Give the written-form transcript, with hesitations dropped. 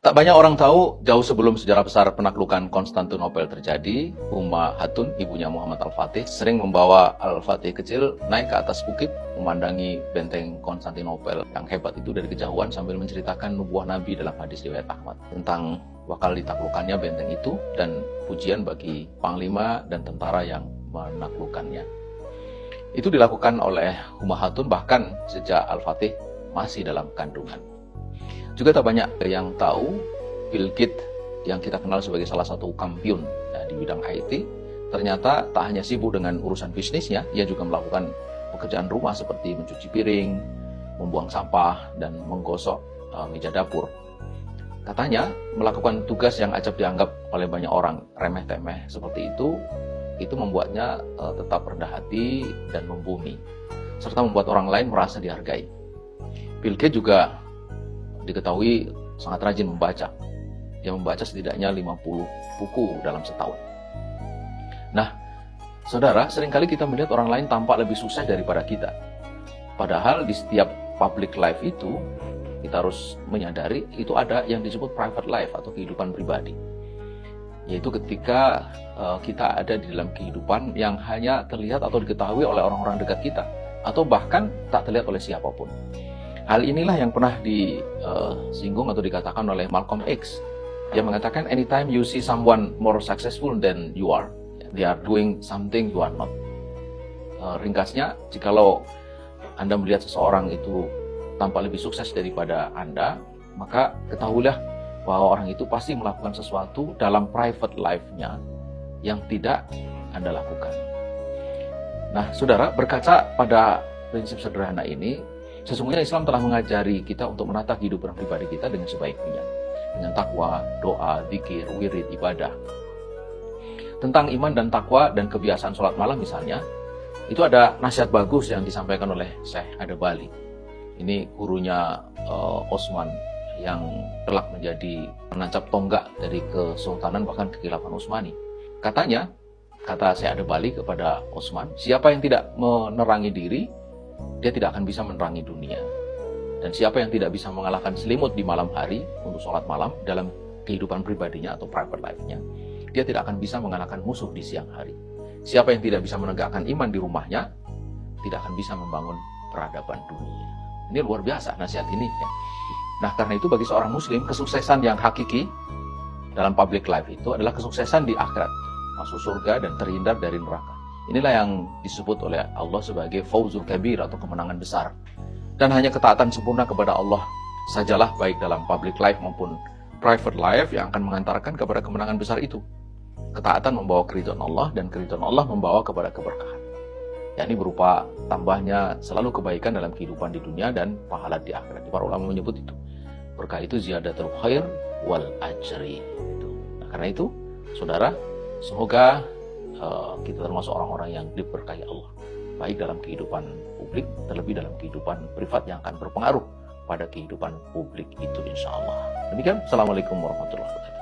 Tak banyak orang tahu, jauh sebelum sejarah besar penaklukan Konstantinopel terjadi, Umma Hatun, ibunya Muhammad Al-Fatih, sering membawa Al-Fatih kecil naik ke atas bukit, memandangi benteng Konstantinopel yang hebat itu dari kejauhan sambil menceritakan nubuah Nabi dalam hadis riwayat Ahmad tentang bakal ditaklukkannya benteng itu dan pujian bagi panglima dan tentara yang menaklukkannya. Itu dilakukan oleh Umma Hatun bahkan sejak Al-Fatih masih dalam kandungan. Juga tak banyak yang tahu, Bill Gates yang kita kenal sebagai salah satu kampiun di bidang IT, ternyata tak hanya sibuk dengan urusan bisnisnya, ia juga melakukan pekerjaan rumah seperti mencuci piring, membuang sampah, dan menggosok meja dapur. Katanya, melakukan tugas yang acap dianggap oleh banyak orang remeh-temeh seperti itu membuatnya tetap rendah hati dan membumi, serta membuat orang lain merasa dihargai. Bill Gates juga diketahui sangat rajin membaca. Dia membaca setidaknya 50 buku dalam setahun. Nah, saudara, seringkali kita melihat orang lain tampak lebih sukses daripada kita. Padahal di setiap public life itu, kita harus menyadari itu ada yang disebut private life atau kehidupan pribadi. Yaitu ketika kita ada di dalam kehidupan yang hanya terlihat atau diketahui oleh orang-orang dekat kita, atau bahkan tak terlihat oleh siapapun. Hal inilah yang pernah disinggung atau dikatakan oleh Malcolm X. Dia mengatakan, anytime you see someone more successful than you are, they are doing something you are not. Ringkasnya, jikalau Anda melihat seseorang itu tampak lebih sukses daripada Anda, maka ketahuilah bahwa orang itu pasti melakukan sesuatu dalam private life-nya yang tidak Anda lakukan. Nah, saudara, berkaca pada prinsip sederhana ini, sesungguhnya Islam telah mengajari kita untuk menata kehidupan pribadi kita dengan sebaik-baiknya, dengan takwa, doa, zikir, wirid, ibadah. Tentang iman dan takwa dan kebiasaan sholat malam misalnya, itu ada nasihat bagus yang disampaikan oleh Syekh Adabali. Ini gurunya Utsman yang kelak menjadi penancap tonggak dari kesultanan bahkan kekhilafan Utsmani. Katanya, kata Syekh Adabali kepada Utsman, siapa yang tidak menerangi diri, dia tidak akan bisa menerangi dunia. Dan siapa yang tidak bisa mengalahkan selimut di malam hari untuk sholat malam dalam kehidupan pribadinya atau private life-nya, dia tidak akan bisa mengalahkan musuh di siang hari. Siapa yang tidak bisa menegakkan iman di rumahnya, tidak akan bisa membangun peradaban dunia. Ini luar biasa nasihat ini. Nah, karena itu bagi seorang muslim, kesuksesan yang hakiki dalam public life itu adalah kesuksesan di akhirat, masuk surga dan terhindar dari neraka. Inilah yang disebut oleh Allah sebagai fauzul kabir atau kemenangan besar. Dan hanya ketaatan sempurna kepada Allah sajalah, baik dalam public life maupun private life, yang akan mengantarkan kepada kemenangan besar itu. Ketaatan membawa keridhaan Allah, dan keridhaan Allah membawa kepada keberkahan. Yakni berupa tambahnya selalu kebaikan dalam kehidupan di dunia dan pahala di akhirat. Para ulama menyebut itu. Berkah itu ziyadatul khair wal ajri. Nah, karena itu, saudara, semoga kita termasuk orang-orang yang diberkahi Allah, baik dalam kehidupan publik, terlebih dalam kehidupan privat yang akan berpengaruh pada kehidupan publik itu, insya Allah. Demikian, Assalamualaikum warahmatullahi wabarakatuh.